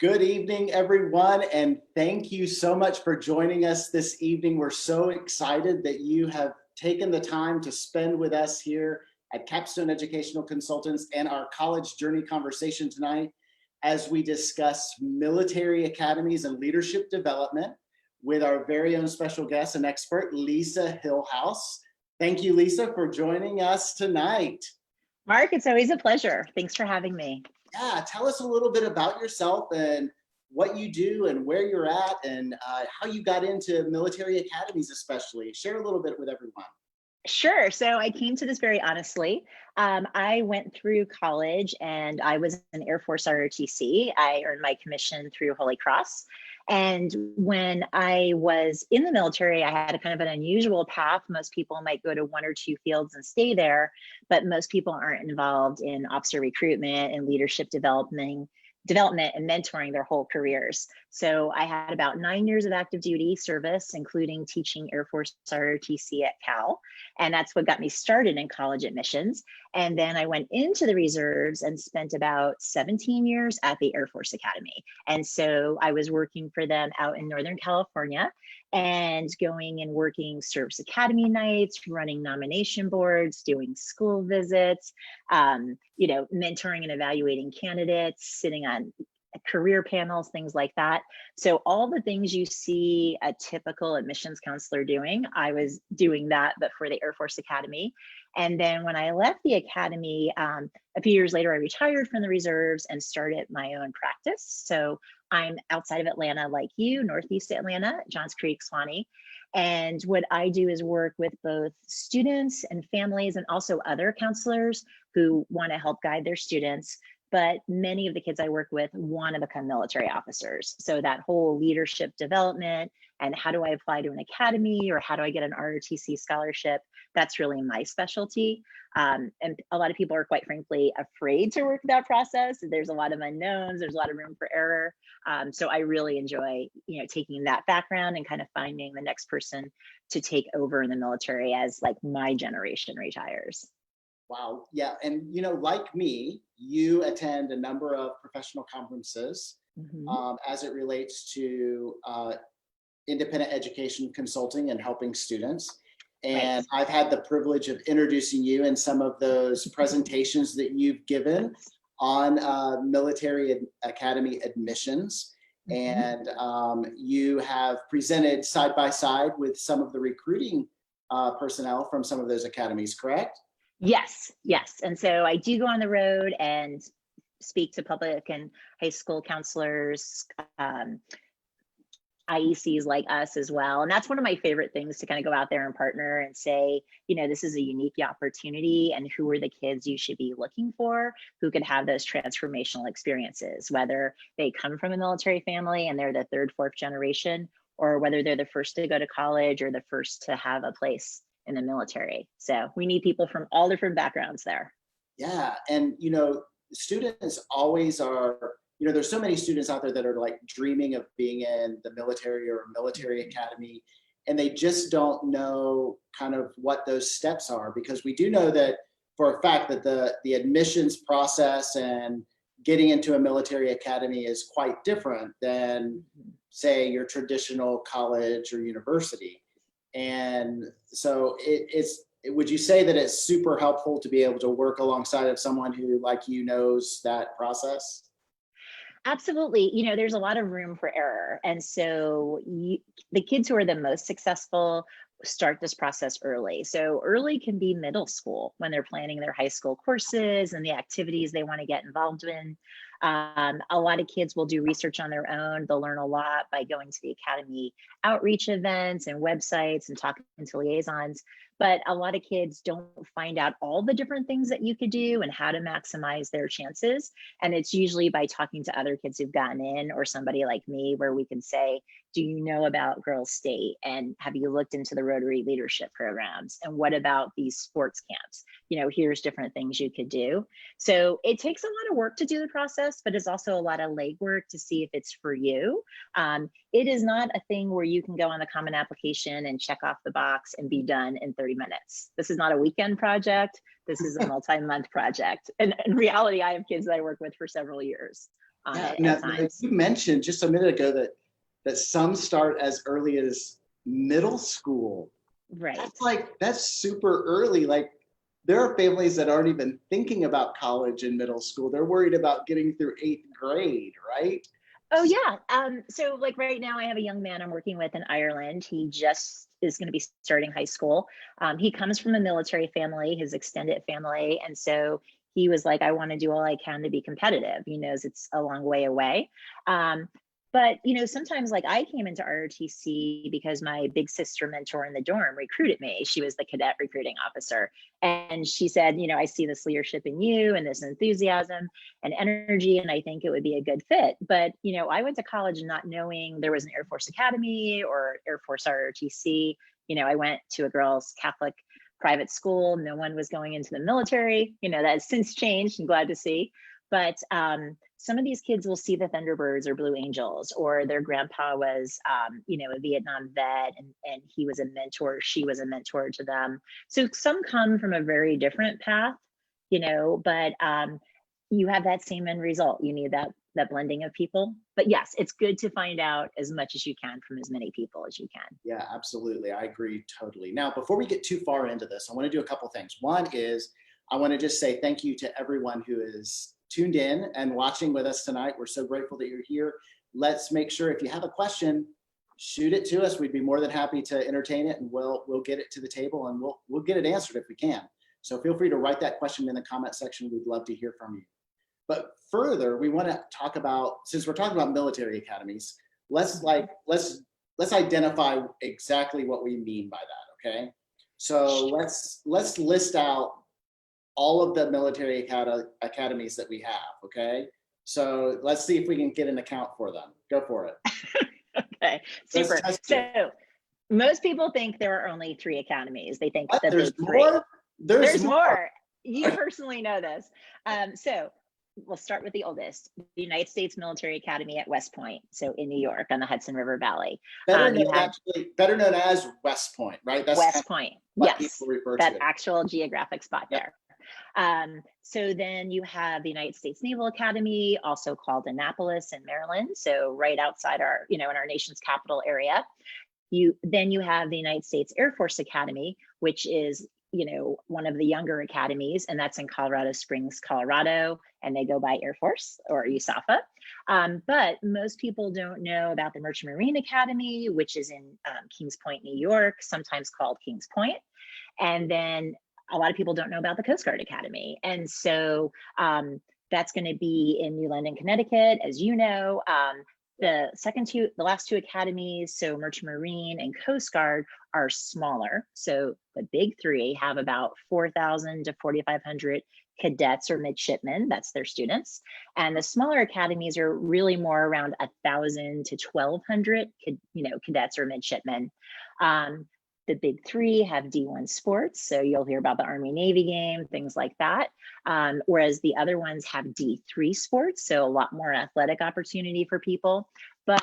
Good evening, everyone, and thank you so much for joining us this evening. We're so excited that you have taken the time to spend with us here at Capstone Educational Consultants and our college journey conversation tonight as we discuss military academies and leadership development with our very own special guest and expert, Lisa Hillhouse. Thank you, Lisa, for joining us tonight. Mark, it's always a pleasure. Thanks for having me. Yeah, tell us a little bit about yourself and what you do and where you're at and how you got into military academies especially. Share a little bit with everyone. Sure. So I came to this very honestly. I went through college and I was an Air Force ROTC. I earned my commission through Holy Cross. And when I was in the military, I had a kind of an unusual path. Most people might go to one or two fields and stay there, but most people aren't involved in officer recruitment and leadership development and mentoring their whole careers. So I had about 9 years of active duty service, including teaching Air Force ROTC at Cal. And that's what got me started in college admissions. And then I went into the reserves and spent about 17 years at the Air Force Academy. And so I was working for them out in Northern California and going and working service academy nights, running nomination boards, doing school visits, mentoring and evaluating candidates, sitting on career panels, things like that. So all the things you see a typical admissions counselor doing, I was doing that, but for the Air Force Academy. And then when I left the academy, a few years later, I retired from the reserves and started my own practice. So I'm outside of Atlanta, like you, Northeast Atlanta, Johns Creek, Swanee. And what I do is work with both students and families and also other counselors who want to help guide their students. But many of the kids I work with want to become military officers. So that whole leadership development and how do I apply to an academy or how do I get an ROTC scholarship, that's really my specialty. And a lot of people are quite frankly afraid to work that process. There's a lot of unknowns, there's a lot of room for error. So I really enjoy, taking that background and kind of finding the next person to take over in the military as like my generation retires. Wow. Yeah. And, like me, you attend a number of professional conferences as it relates to independent education consulting and helping students. And right. I've had the privilege of introducing you in some of those presentations that you've given on military academy admissions. And you have presented side by side with some of the recruiting personnel from some of those academies, correct? Yes. And so I do go on the road and speak to public and high school counselors, IECs like us as well. And that's one of my favorite things, to kind of go out there and partner and say, this is a unique opportunity and who are the kids you should be looking for who could have those transformational experiences, whether they come from a military family and they're the third, fourth generation, or whether they're the first to go to college or the first to have a place in the military. So we need people from all different backgrounds there. Yeah. And, students always are, there's so many students out there that are like dreaming of being in the military or a military academy, and they just don't know kind of what those steps are, because we do know that for a fact that the admissions process and getting into a military academy is quite different than, say, your traditional college or university. And so would you say that it's super helpful to be able to work alongside of someone who, like you, knows that process? Absolutely. There's a lot of room for error. And so the kids who are the most successful start this process early. So early can be middle school when they're planning their high school courses and the activities they want to get involved in. A lot of kids will do research on their own. They'll learn a lot by going to the academy outreach events and websites and talking to liaisons. But a lot of kids don't find out all the different things that you could do and how to maximize their chances. And it's usually by talking to other kids who've gotten in, or somebody like me, where we can say, do you know about Girls State? And have you looked into the Rotary leadership programs? And what about these sports camps? Here's different things you could do. So it takes a lot of work to do the process, but it's also a lot of legwork to see if it's for you. It is not a thing where you can go on the common application and check off the box and be done in 30 minutes. This is not a weekend project. This is a multi-month project. And in reality, I have kids that I work with for several years. on Yeah, it now, at times. you mentioned just a minute ago that some start as early as middle school. Right. That's super early. Like there are families that aren't even thinking about college in middle school. They're worried about getting through 8th grade, right? Oh yeah. So like right now I have a young man I'm working with in Ireland. He just is going to be starting high school. He comes from a military family, his extended family. And so he was like, I want to do all I can to be competitive. He knows it's a long way away. Um, but sometimes like I came into ROTC because my big sister mentor in the dorm recruited me. She was the cadet recruiting officer. And she said, I see this leadership in you and this enthusiasm and energy, and I think it would be a good fit. But I went to college not knowing there was an Air Force Academy or Air Force ROTC. I went to a girls' Catholic private school. No one was going into the military. That has since changed. I'm glad to see. But some of these kids will see the Thunderbirds or Blue Angels, or their grandpa was, a Vietnam vet, and he was a mentor. She was a mentor to them. So some come from a very different path, but you have that same end result. You need that blending of people. But yes, it's good to find out as much as you can from as many people as you can. Yeah, absolutely. I agree totally. Now, before we get too far into this, I want to do a couple things. One is I want to just say thank you to everyone who is tuned in and watching with us tonight. We're so grateful that you're here. Let's make sure if you have a question, shoot it to us. We'd be more than happy to entertain it, and we'll get it to the table, and we'll get it answered if we can. So feel free to write that question in the comment section. We'd love to hear from you. But further, we want to talk about, since we're talking about military academies, let's identify exactly what we mean by that. Okay, so let's list out all of the military academies that we have. Okay, so let's see if we can get an account for them. Go for it. Okay, super. So most people think there are only 3 academies. They think the big 3. More? There's more. You personally know this. So we'll start with the oldest, the United States Military Academy at West Point, so in New York on the Hudson River Valley. Better known as West Point, right? That's West Point. Yes, that to actual geographic spot there. So then you have the United States Naval Academy, also called Annapolis in Maryland, so right outside our, in our nation's capital area. Then you have the United States Air Force Academy, which is one of the younger academies, and that's in Colorado Springs, Colorado, and they go by Air Force or USAFA. But most people don't know about the Merchant Marine Academy, which is in Kings Point, New York, sometimes called Kings Point. And then a lot of people don't know about the Coast Guard Academy. And so that's going to be in New London, Connecticut, as you know. The last 2 academies, so Merchant Marine and Coast Guard, are smaller. So the big 3 have about 4,000 to 4,500 cadets or midshipmen. That's their students. And the smaller academies are really more around 1,000 to 1,200, cadets or midshipmen. The big 3 have D1 sports, so you'll hear about the Army Navy game, things like that. Whereas the other ones have D3 sports, so a lot more athletic opportunity for people. But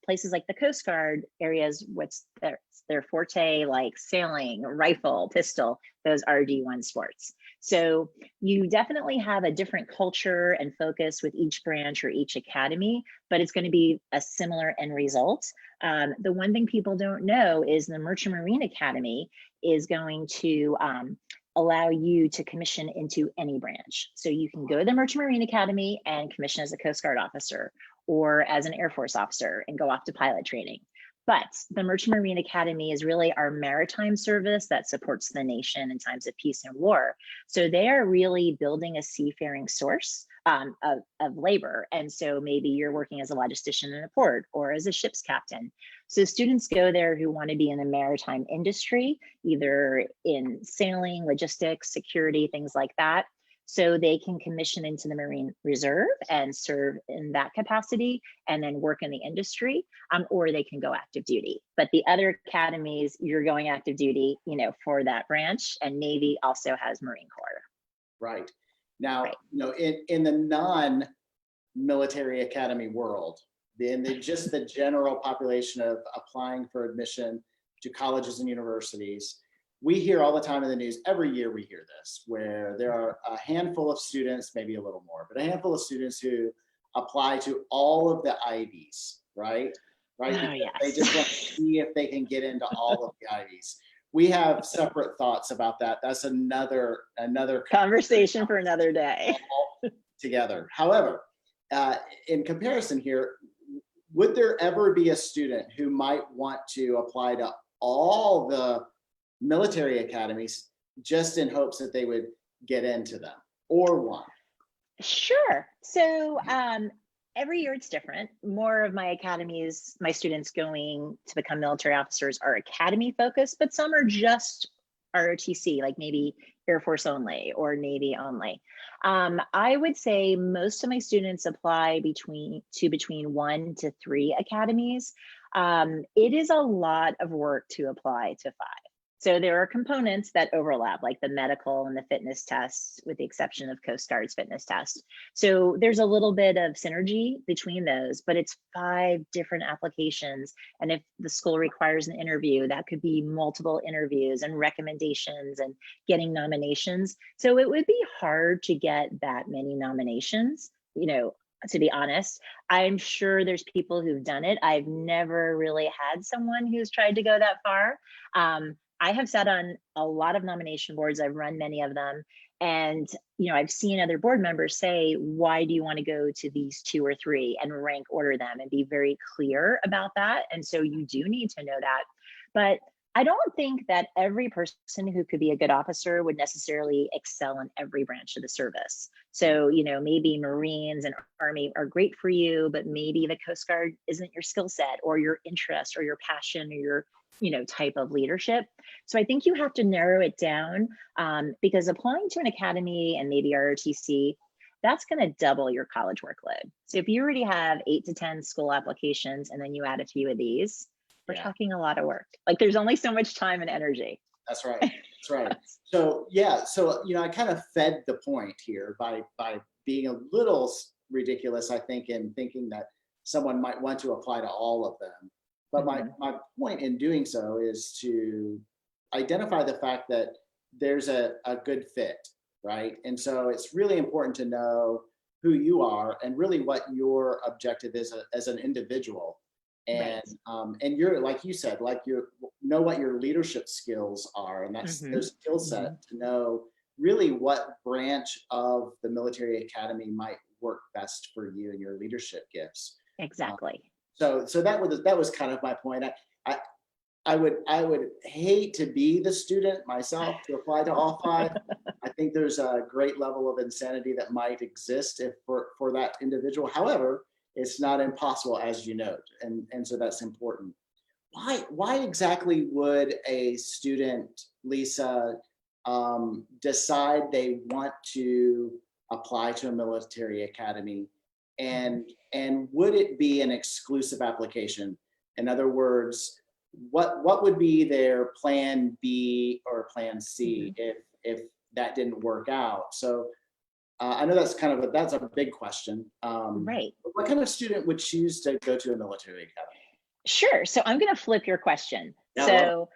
places like the Coast Guard areas, what's their forte, like sailing, rifle, pistol, those are D1 sports. So you definitely have a different culture and focus with each branch or each academy, but it's going to be a similar end result. The one thing people don't know is the Merchant Marine Academy is going to allow you to commission into any branch. So you can go to the Merchant Marine Academy and commission as a Coast Guard officer or as an Air Force officer and go off to pilot training. But the Merchant Marine Academy is really our maritime service that supports the nation in times of peace and war. So they are really building a seafaring source of labor. And so maybe you're working as a logistician in a port or as a ship's captain. So students go there who want to be in the maritime industry, either in sailing, logistics, security, things like that. So they can commission into the Marine Reserve and serve in that capacity and then work in the industry, or they can go active duty. But the other academies, you're going active duty, for that branch, and Navy also has Marine Corps. Right. Now, in the non-military academy world, just the general population of applying for admission to colleges and universities, we hear all the time in the news, every year we hear this, where there are a handful of students, maybe a little more, but a handful of students who apply to all of the Ivies, right? Right? Oh, Because they just want to yes. see if they can get into all of the Ivies. We have separate thoughts about that. That's another Conversation for another day. all together. However, in comparison here, would there ever be a student who might want to apply to all the military academies just in hopes that they would get into them, or one? Sure. So every year it's different. More of my academies, my students going to become military officers are academy focused, but some are just ROTC, like maybe Air Force only or Navy only. I would say most of my students apply between 1 to 3 academies. It is a lot of work to apply to 5. So there are components that overlap, like the medical and the fitness tests, with the exception of Coast Guard's fitness test. So there's a little bit of synergy between those, but it's 5 different applications. And if the school requires an interview, that could be multiple interviews and recommendations and getting nominations. So it would be hard to get that many nominations, to be honest. I'm sure there's people who've done it. I've never really had someone who's tried to go that far. I have sat on a lot of nomination boards. I've run many of them. And, I've seen other board members say, why do you want to go to these 2 or 3, and rank order them and be very clear about that. And so you do need to know that. But I don't think that every person who could be a good officer would necessarily excel in every branch of the service. So, maybe Marines and Army are great for you, but maybe the Coast Guard isn't your skill set or your interest or your passion or your type of leadership. So I think you have to narrow it down, because applying to an academy and maybe ROTC, that's going to double your college workload. So if you already have 8 to 10 school applications and then you add a few of these, we're talking a lot of work. Like, there's only so much time and energy. That's right. That's right. So yeah, so I kind of fed the point here by being a little ridiculous, I think, in thinking that someone might want to apply to all of them. But my point in doing so is to identify the fact that there's a good fit, right? And so it's really important to know who you are and really what your objective is as an individual. And and you're, like you said, you know what your leadership skills are, and that's their skill set to know really what branch of the military academy might work best for you and your leadership gifts. Exactly. So that was kind of my point. I would hate to be the student myself to apply to all 5. I think there's a great level of insanity that might exist for that individual. However, it's not impossible, as you note, and so that's important. Why exactly would a student, Lisa, decide they want to apply to a military academy? And would it be an exclusive application? In other words, what would be their plan B or plan C if that didn't work out? So I know that's that's a big question. Right. What kind of student would choose to go to a military academy? Sure. So I'm going to flip your question. Yeah, so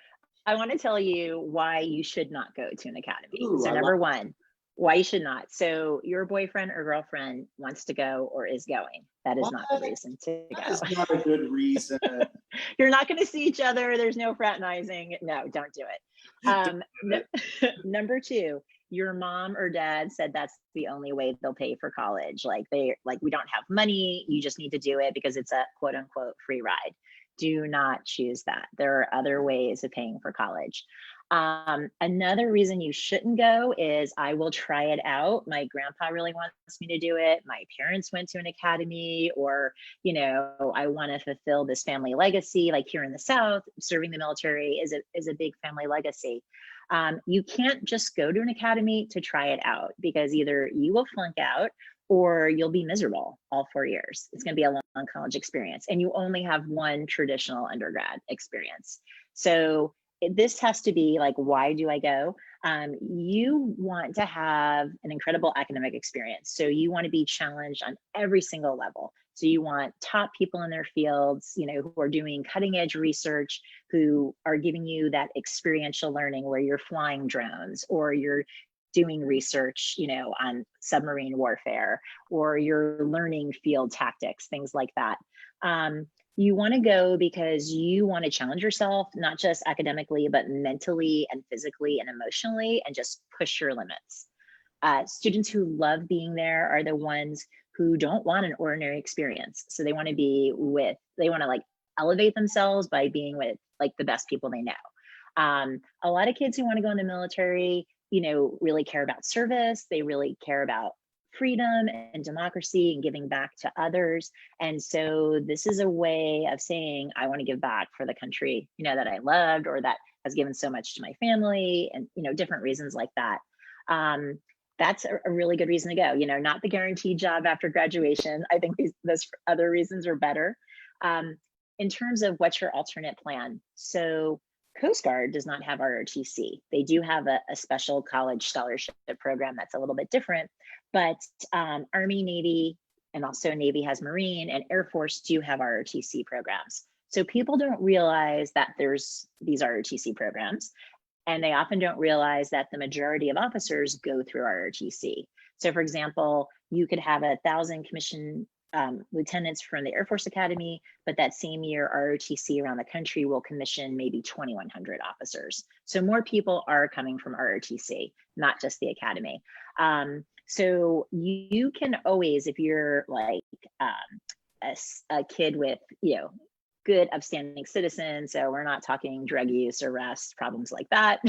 I want to tell you why you should not go to an academy. Ooh, So number 1, why you should not. So your boyfriend or girlfriend wants to go or is going. That is not the reason to go. That is not a good reason. You're not going to see each other. There's no fraternizing. No, don't do it. Number 2, your mom or dad said that's the only way they'll pay for college. We don't have money. You just need to do it because it's a quote unquote free ride. Do not choose that. There are other ways of paying for college. Another reason you shouldn't go is, I will try it out. My grandpa really wants me to do it. My parents went to an academy, or, I want to fulfill this family legacy. Like here in the South, serving the military is a big family legacy. You can't just go to an academy to try it out, because either you will flunk out or you'll be miserable all 4 years. It's going to be a long college experience, and you only have one traditional undergrad experience. So this has to be like, why do I go? You want to have an incredible academic experience. So you want to be challenged on every single level. So you want top people in their fields, who are doing cutting edge research, who are giving you that experiential learning where you're flying drones or you're doing research, on submarine warfare, or you're learning field tactics, things like that. You want to go because you want to challenge yourself, not just academically, but mentally and physically and emotionally, and just push your limits. Students who love being there are the ones who don't want an ordinary experience. So they want to like elevate themselves by being with like the best people they know. A lot of kids who want to go in the military, really care about service. They really care about freedom and democracy and giving back to others. And so this is a way of saying, I want to give back for the country, that I loved, or that has given so much to my family, and, different reasons like that. That's a really good reason to go, not the guaranteed job after graduation. I think those other reasons are better. In terms of what's your alternate plan. So Coast Guard does not have ROTC. They do have a special college scholarship program that's a little bit different, but Army, Navy, and also Navy has Marine, and Air Force do have ROTC programs. So people don't realize that there's these ROTC programs, and they often don't realize that the majority of officers go through ROTC. So for example, you could have 1,000 commissioned lieutenants from the Air Force Academy, but that same year, ROTC around the country will commission maybe 2,100 officers. So more people are coming from ROTC, not just the Academy. So you can always, if you're like a kid with, good upstanding citizen, so we're not talking drug use, arrest, problems like that.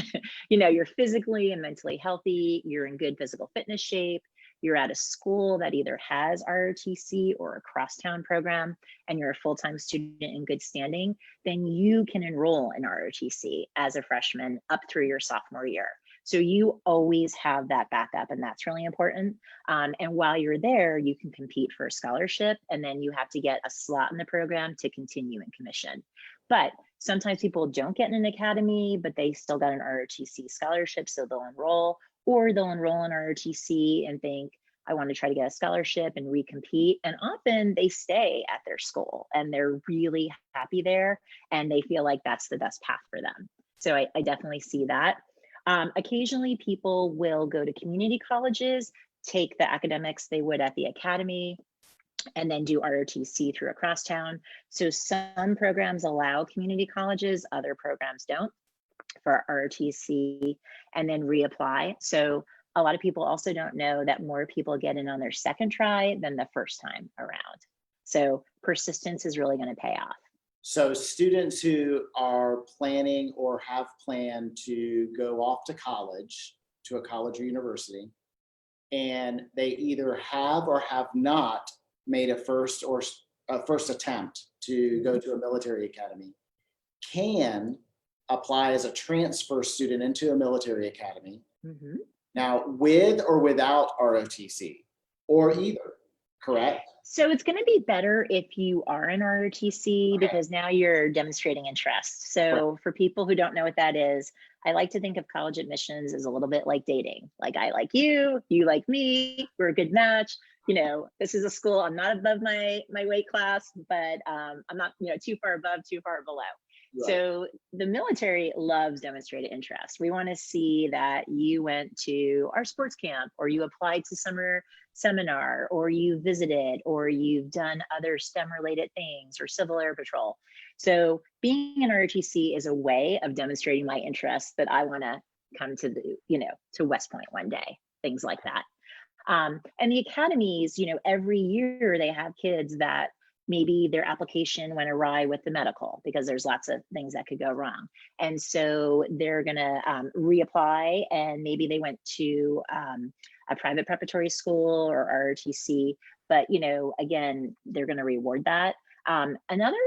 You're physically and mentally healthy, you're in good physical fitness shape, you're at a school that either has ROTC or a crosstown program, and you're a full-time student in good standing, then you can enroll in ROTC as a freshman up through your sophomore year. So you always have that backup, and that's really important. And while you're there, you can compete for a scholarship, and then you have to get a slot in the program to continue in commission. But sometimes people don't get in an academy, but they still got an ROTC scholarship, so they'll enroll, or they'll enroll in ROTC and think, I want to try to get a scholarship and recompete. And often they stay at their school and they're really happy there, and they feel like that's the best path for them. So I definitely see that. Occasionally people will go to community colleges, take the academics they would at the academy, and then do ROTC through a crosstown. So some programs allow community colleges, other programs don't, for ROTC, and then reapply. So a lot of people also don't know that more people get in on their second try than the first time around. So persistence is really going to pay off. So students who are planning or have planned to go off to college, to a college or university, and they either have or have not made a first attempt to go to a military academy, can apply as a transfer student into a military academy. Mm-hmm. Now, with or without ROTC, or either, correct? So it's going to be better if you are in ROTC, because now you're demonstrating interest. So for people who don't know what that is, I like to think of college admissions as a little bit like dating. Like, I like you, you like me, we're a good match. This is a school, I'm not above my weight class, but I'm not, too far above, too far below. Right. So the military loves demonstrated interest. We want to see that you went to our sports camp, or you applied to summer seminar, or you visited, or you've done other STEM related things, or Civil Air Patrol. So being in ROTC is a way of demonstrating my interest, that I want to come to to West Point one day, things like that. And the academies, every year they have kids that maybe their application went awry with the medical, because there's lots of things that could go wrong. And so they're going to reapply, and maybe they went to a private preparatory school or ROTC, but, again, they're going to reward that. Another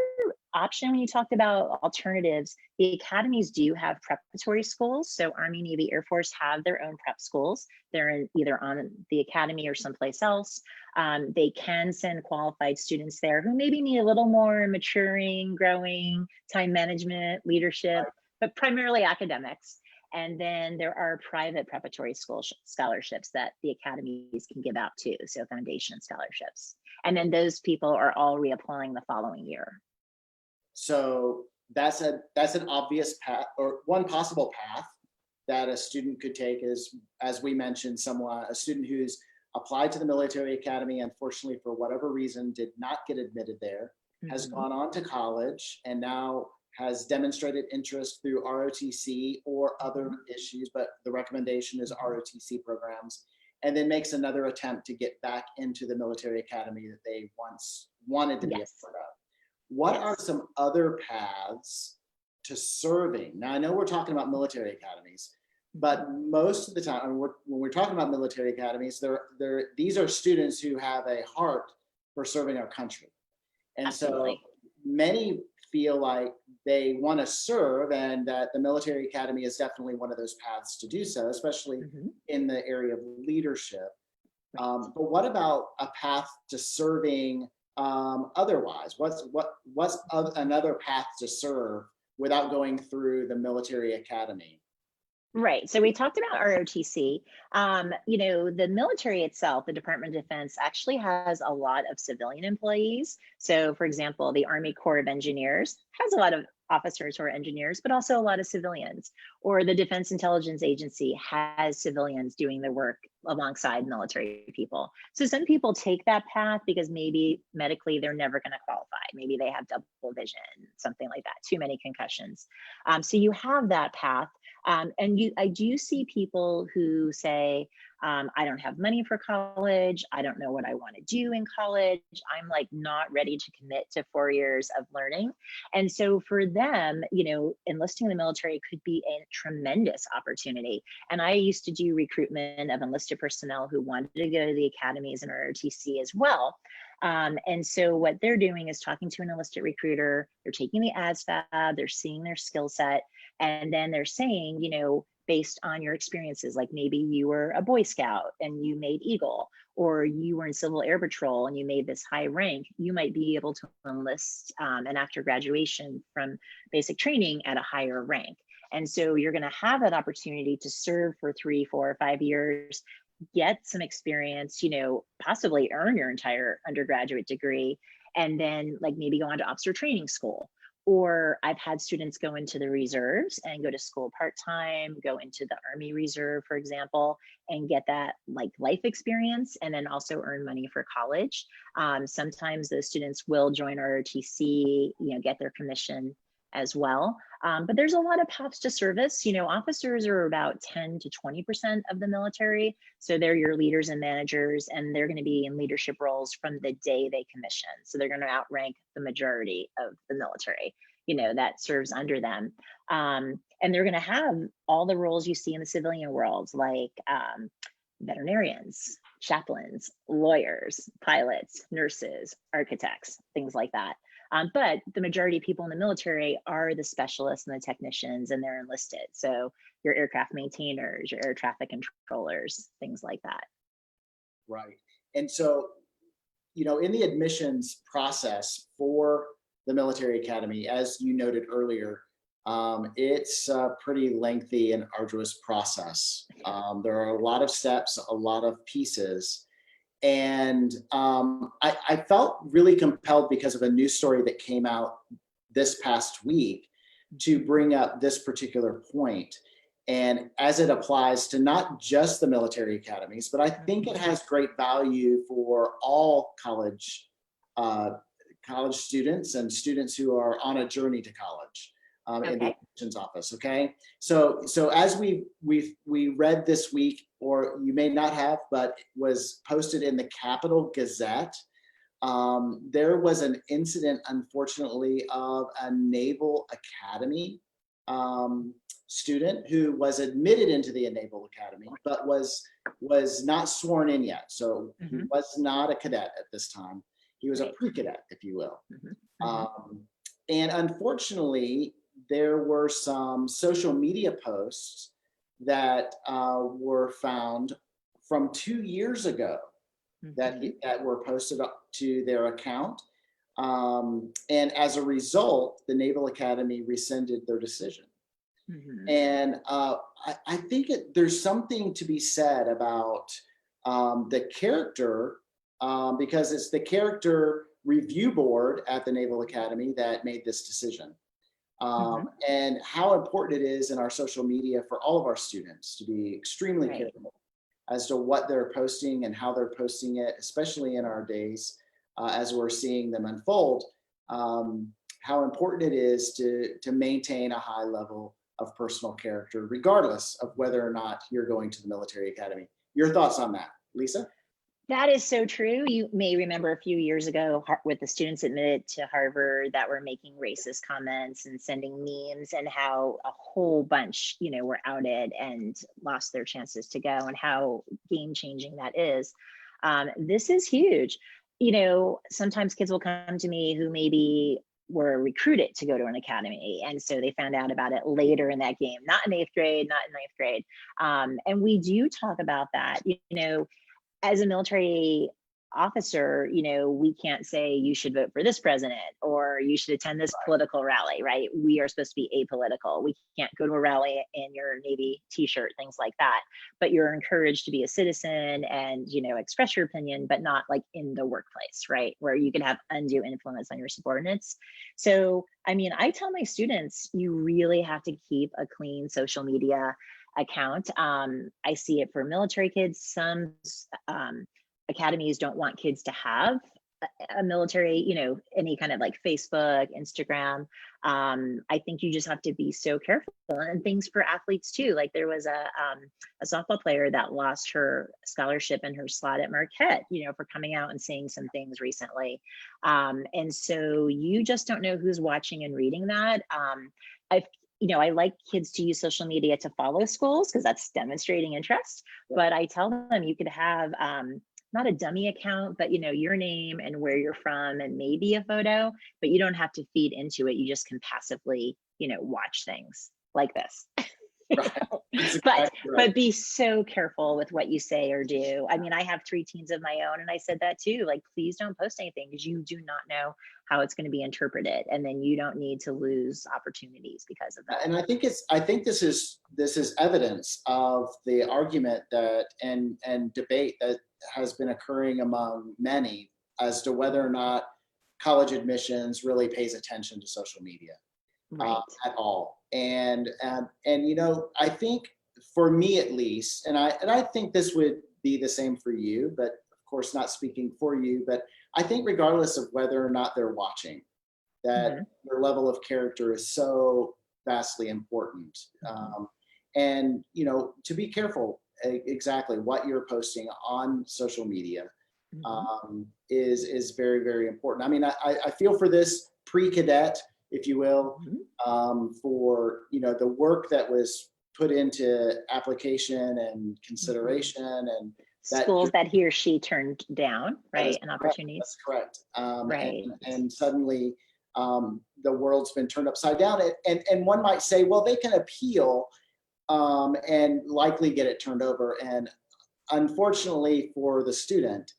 option, when you talked about alternatives, the academies do have preparatory schools. So Army, Navy, Air Force have their own prep schools. They're either on the academy or someplace else. They can send qualified students there who maybe need a little more maturing, growing, time management, leadership, but primarily academics. And then there are private preparatory school scholarships that the academies can give out too, so foundation scholarships. And then those people are all reapplying the following year. So that's an obvious path, or one possible path. that a student could take is, as we mentioned, a student who's applied to the military academy, unfortunately, for whatever reason, did not get admitted there, has Mhm. gone on to college, and now has demonstrated interest through ROTC or other Mhm. issues, but the recommendation is Mhm. ROTC programs, and then makes another attempt to get back into the military academy that they once wanted to be a Yes. part of. What are Yes. some other paths to serving? Now, I know we're talking about military academies, Mhm. but most of the time, when we're talking about military academies, these are students who have a heart for serving our country. And so Absolutely. many feel like they want to serve, and that the military academy is definitely one of those paths to do so, especially Mhm. in the area of leadership. Right. But what about a path to serving otherwise? What's another path to serve without going through the military academy? Right. So we talked about ROTC. The military itself, the Department of Defense, actually has a lot of civilian employees. So, for example, the Army Corps of Engineers has a lot of officers who are engineers, but also a lot of civilians. Or the Defense Intelligence Agency has civilians doing the work alongside military people. So some people take that path because maybe medically they're never going to qualify. Maybe they have double vision, something like that, too many concussions. So you have that path. I do see people who say, I don't have money for college. I don't know what I want to do in college. I'm like not ready to commit to 4 years of learning. And so for them, enlisting in the military could be a tremendous opportunity. And I used to do recruitment of enlisted personnel who wanted to go to the academies and ROTC as well. And so what they're doing is talking to an enlisted recruiter, they're taking the ASVAB, they're seeing their skill set, and then they're saying, based on your experiences, like maybe you were a Boy Scout and you made Eagle, or you were in Civil Air Patrol and you made this high rank, you might be able to enlist and after graduation from basic training at a higher rank. And so you're going to have that opportunity to serve for 3, 4, 5 years, get some experience, possibly earn your entire undergraduate degree, and then like maybe go on to officer training school. Or I've had students go into the reserves and go to school part-time, go into the Army Reserve, for example, and get that like life experience, and then also earn money for college. Sometimes those students will join ROTC, get their commission as well. But there's a lot of paths to service. Officers are about 10 to 20% of the military. So they're your leaders and managers, and they're going to be in leadership roles from the day they commission. So they're going to outrank the majority of the military, that serves under them. And they're going to have all the roles you see in the civilian world, like veterinarians, chaplains, lawyers, pilots, nurses, architects, things like that. But the majority of people in the military are the specialists and the technicians, and they're enlisted. So your aircraft maintainers, your air traffic controllers, things like that. Right. And so, in the admissions process for the military academy, as you noted earlier, it's a pretty lengthy and arduous process. There are a lot of steps, a lot of pieces. And I felt really compelled because of a news story that came out this past week to bring up this particular point. And as it applies to not just the military academies, but I think it Mhm. has great value for all uh, college students and students who are on a journey to college in the Okay. admissions office. Okay, so as we read this week, or you may not have, but it was posted in the Capital Gazette. There was an incident, unfortunately, of a Naval Academy um, student who was admitted into the Naval Academy, but was not sworn in yet. So he Mhm. was not a cadet at this time. He was a Right. pre-cadet, if you will. Mhm. Mhm. Um, and unfortunately, there were some social media posts that were found from 2 years ago Mhm. that were posted up to their account. And as a result, the Naval Academy rescinded their decision. Mhm. And I think there's something to be said about the character, because it's the character review board at the Naval Academy that made this decision. and how important it is in our social media for all of our students to be extremely Right. careful as to what they're posting and how they're posting it, especially in our days as we're seeing them unfold. How important it is to maintain a high level of personal character, regardless of whether or not you're going to the military academy. Your thoughts on that, Lisa? That is so true. You may remember a few years ago with the students admitted to Harvard that were making racist comments and sending memes, and how a whole bunch, were outed and lost their chances to go, and how game changing that is. This is huge. Sometimes kids will come to me who maybe were recruited to go to an academy, and so they found out about it later in that game, not in 8th grade, not in 9th grade. And we do talk about that. As a military officer, we can't say you should vote for this president or you should attend this political rally, right? We are supposed to be apolitical. We can't go to a rally in your Navy t-shirt, things like that. But you're encouraged to be a citizen and, express your opinion, but not like in the workplace, right? Where you could have undue influence on your subordinates. So, I tell my students, you really have to keep a clean social media account. I see it for military kids. Some academies don't want kids to have a military, any kind of like Facebook, Instagram. I think you just have to be so careful, and things for athletes too. Like there was a softball player that lost her scholarship and her slot at Marquette, for coming out and saying some things recently. And so you just don't know who's watching and reading that. I like kids to use social media to follow schools because that's demonstrating interest. But I tell them you could have not a dummy account, but your name and where you're from and maybe a photo, but you don't have to feed into it. You just can passively, watch things like this. Right. But be so careful with what you say or do. I have 3 teens of my own, and I said that too. Like, please don't post anything because you do not know how it's going to be interpreted, and then you don't need to lose opportunities because of that. And I think this is evidence of the argument that and debate that has been occurring among many as to whether or not college admissions really pays attention to social media. Right. At all. And I think for me at least, and I think this would be the same for you, but of course not speaking for you, but I think regardless of whether or not they're watching, that their level of character is so vastly important. And to be careful exactly what you're posting on social media is very, very important. I feel for this pre-cadet, if you will, for the work that was put into application and consideration and schools that he or she turned down, right? And opportunities. That's correct. Right. And suddenly the world's been turned upside down. And one might say, well, they can appeal and likely get it turned over. And unfortunately for the student,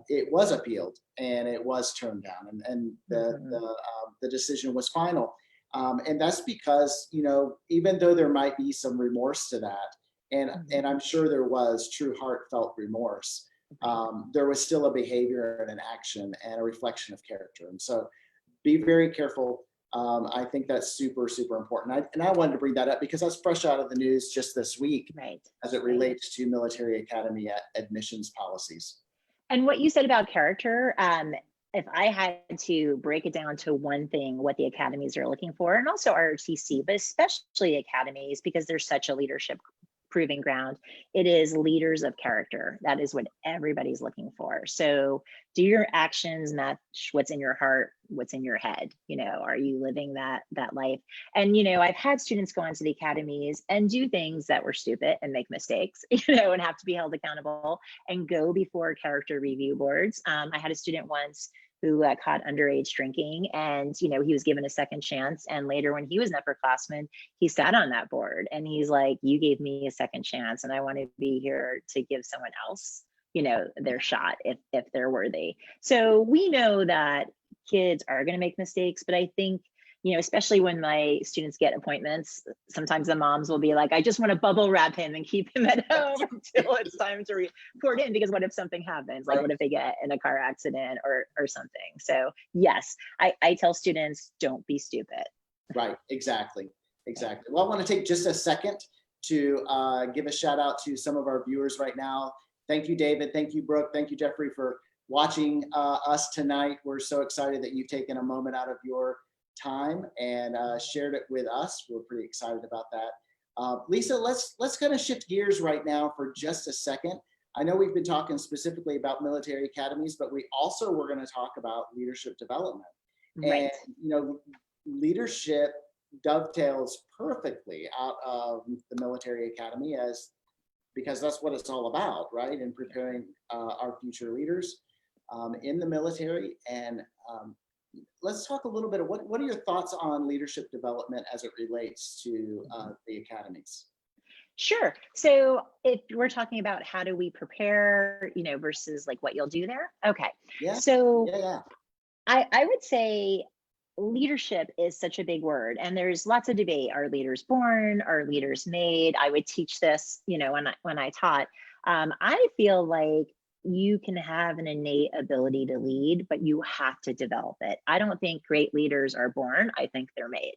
it was appealed and it was turned down, and the decision was final. And that's because, even though there might be some remorse to that, and I'm sure there was true heartfelt remorse, there was still a behavior and an action and a reflection of character. And so be very careful. I think that's super, super important. And I wanted to bring that up because that's fresh out of the news just this week, as it relates to military academy admissions policies. And what you said about character, if I had to break it down to one thing, what the academies are looking for, and also ROTC, but especially academies, because there's such a leadership proving ground, it is leaders of character. That is what everybody's looking for. So do your actions match what's in your heart, what's in your head? Are you living that life? And I've had students go into the academies and do things that were stupid and make mistakes, and have to be held accountable and go before character review boards. I had a student once who caught underage drinking, and he was given a second chance, and later when he was an upperclassman, he sat on that board and he's like, you gave me a second chance and I want to be here to give someone else their shot if they're worthy. So we know that kids are going to make mistakes, but I think especially when my students get appointments, sometimes the moms will be like, I just want to bubble wrap him and keep him at home until it's time to report in, because what if something happens? Like, what if they get in a car accident or something? So yes, I tell students, don't be stupid. Right, exactly, exactly. Well, I want to take just a second to give a shout out to some of our viewers right now. Thank you, David. Thank you, Brooke. Thank you, Jeffrey, for watching us tonight. We're so excited that you've taken a moment out of your time and shared it with us. We're pretty excited about that. Lisa, let's kind of shift gears right now for just a second. I know we've been talking specifically about military academies, but we also were going to talk about leadership development. Right. And leadership dovetails perfectly out of the military academy because that's what it's all about, right? In preparing our future leaders in the military. And let's talk a little bit of what are your thoughts on leadership development as it relates to the academies? Sure. So if we're talking about how do we prepare, versus like what you'll do there. Okay. Yeah, So yeah. I would say leadership is such a big word, and there's lots of debate. Are leaders born? Are leaders made? I would teach this, when I taught. I feel like you can have an innate ability to lead, but you have to develop it. I don't think great leaders are born. I think they're made.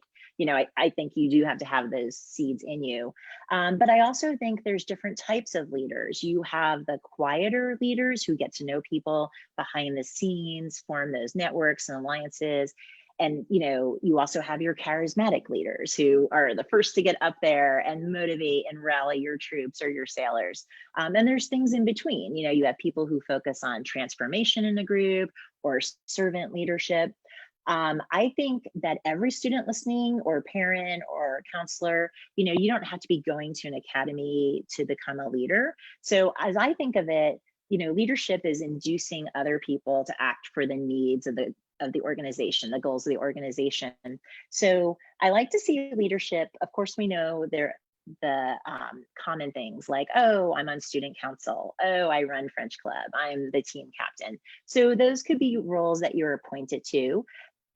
I think you do have to have those seeds in you. But I also think there's different types of leaders. You have the quieter leaders who get to know people behind the scenes, form those networks and alliances. And you also have your charismatic leaders who are the first to get up there and motivate and rally your troops or your sailors. And there's things in between. You have people who focus on transformation in a group or servant leadership. I think that every student listening or parent or counselor, you don't have to be going to an academy to become a leader. So as I think of it, leadership is inducing other people to act for the needs of the organization, the goals of the organization. So I like to see leadership. Of course, we know the common things like, oh, I'm on student council. Oh, I run French club. I'm the team captain. So those could be roles that you're appointed to.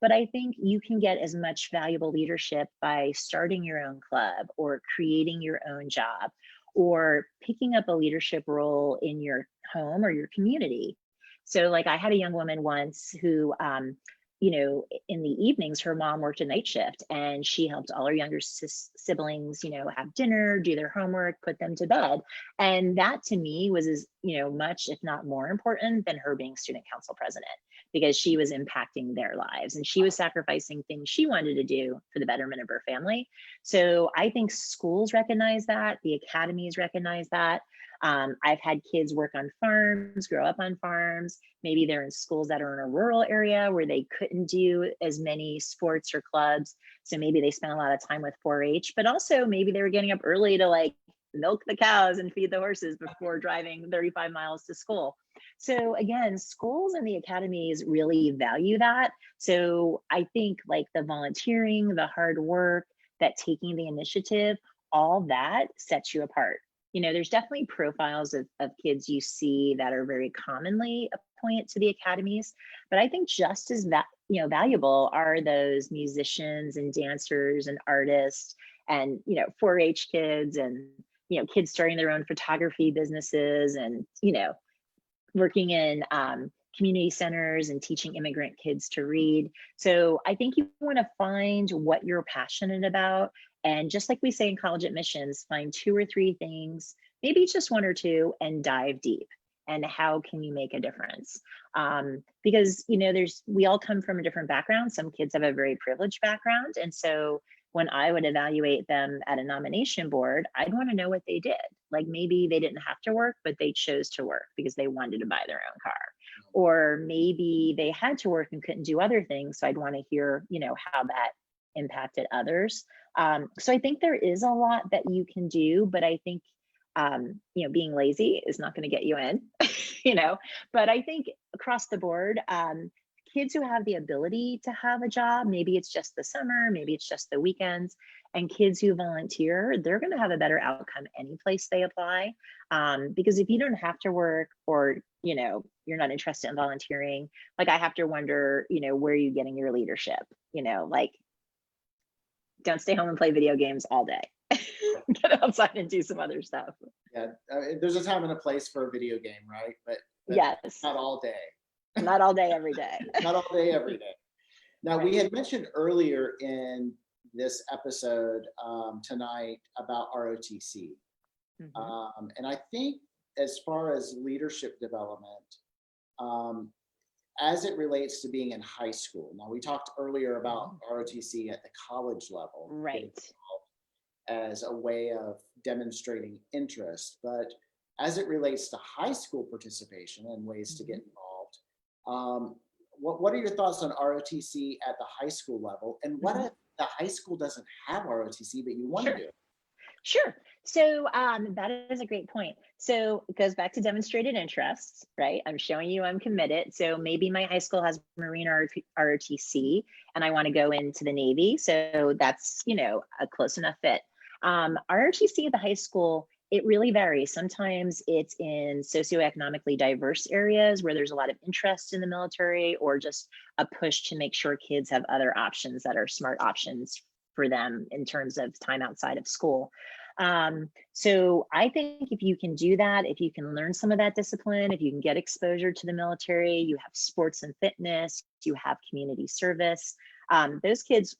But I think you can get as much valuable leadership by starting your own club or creating your own job or picking up a leadership role in your home or your community. So like I had a young woman once who, in the evenings, her mom worked a night shift and she helped all her younger siblings, have dinner, do their homework, put them to bed. And that to me was as, much, if not more important than her being student council president, because she was impacting their lives and she was sacrificing things she wanted to do for the betterment of her family. So I think schools recognize that, the academies recognize that. I've had kids work on farms, grow up on farms. Maybe they're in schools that are in a rural area where they couldn't do as many sports or clubs. So maybe they spent a lot of time with 4-H, but also maybe they were getting up early to like milk the cows and feed the horses before driving 35 miles to school. So again, schools and the academies really value that. So I think like the volunteering, the hard work, that taking the initiative, all that sets you apart. There's definitely profiles of kids you see that are very commonly appointed to the academies, but I think just as valuable are those musicians and dancers and artists and 4-H kids and kids starting their own photography businesses and working in community centers and teaching immigrant kids to read. So I think you want to find what you're passionate about. And just like we say in college admissions, find 2 or 3 things, maybe just 1 or 2, and dive deep. And how can you make a difference? Because we all come from a different background. Some kids have a very privileged background. And so when I would evaluate them at a nomination board, I'd want to know what they did. Like maybe they didn't have to work, but they chose to work because they wanted to buy their own car. Or maybe they had to work and couldn't do other things. So I'd want to hear, how that impacted others. So I think there is a lot that you can do, but I think, being lazy is not going to get you in, but I think across the board, kids who have the ability to have a job, maybe it's just the summer, maybe it's just the weekends, and kids who volunteer, they're going to have a better outcome any place they apply. Because if you don't have to work or, you're not interested in volunteering, like I have to wonder, where are you getting your leadership? Like don't stay home and play video games all day. Get outside and do some other stuff. Yeah, there's a time and a place for a video game, right? But yes, not all day. Not all day, every day. Not all day, every day. Now, right. We had mentioned earlier in this episode tonight about ROTC. And I think as far as leadership development, as it relates to being in high school. Now, we talked earlier about ROTC at the college level, Right. as a way of demonstrating interest. But as it relates to high school participation and ways to get involved, what are your thoughts on ROTC at the high school level? And what if the high school doesn't have ROTC, but you want to do it? Sure. So that is a great point. So it goes back to demonstrated interests, right? I'm showing you I'm committed. So maybe my high school has Marine ROTC and I want to go into the Navy. So that's, a close enough fit. ROTC at the high school, it really varies. Sometimes it's in socioeconomically diverse areas where there's a lot of interest in the military, or just a push to make sure kids have other options that are smart options for them in terms of time outside of school. So I think if you can do that, if you can learn some of that discipline, if you can get exposure to the military, you have sports and fitness, you have community service, those kids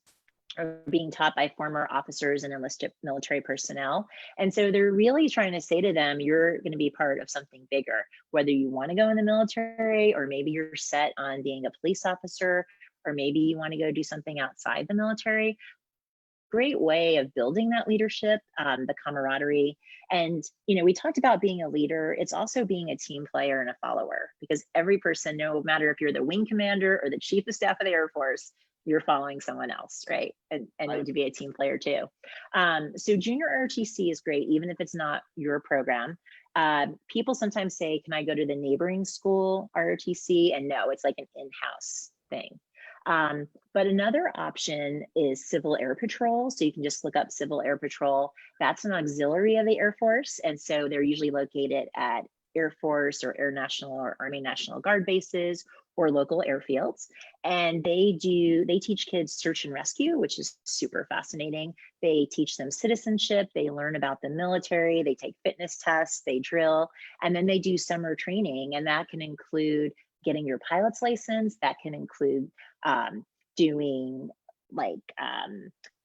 are being taught by former officers and enlisted military personnel. And so they're really trying to say to them, you're going to be part of something bigger, whether you want to go in the military, or maybe you're set on being a police officer, or maybe you want to go do something outside the military. Great way of building that leadership, the camaraderie. And, we talked about being a leader. It's also being a team player and a follower, because every person, no matter if you're the wing commander or the chief of staff of the Air Force, you're following someone else, right? And need to be a team player too. So junior ROTC is great, even if it's not your program. People sometimes say, can I go to the neighboring school ROTC? And no, it's like an in-house thing. But another option is Civil Air Patrol. So you can just look up Civil Air Patrol. That's an auxiliary of the Air Force. And so they're usually located at Air Force or Air National or Army National Guard bases or local airfields. And they teach kids search and rescue, which is super fascinating. They teach them citizenship. They learn about the military. They take fitness tests, they drill, and then they do summer training. And that can include getting your pilot's license. That can include doing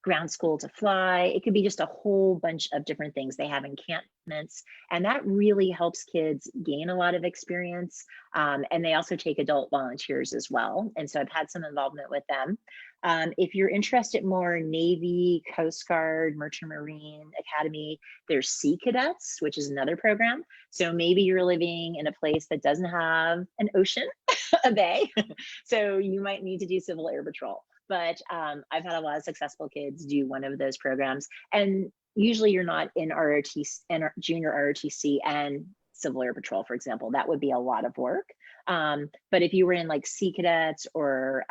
ground school to fly. It could be just a whole bunch of different things. They have encampments, and that really helps kids gain a lot of experience. And they also take adult volunteers as well. And so I've had some involvement with them. If you're interested more in Navy, Coast Guard, Merchant Marine Academy, there's Sea Cadets, which is another program. So maybe you're living in a place that doesn't have an ocean, a bay. So you might need to do Civil Air Patrol. But I've had a lot of successful kids do one of those programs. And usually you're not in ROTC, in junior ROTC and Civil Air Patrol, for example. That would be a lot of work. But if you were in like Sea Cadets or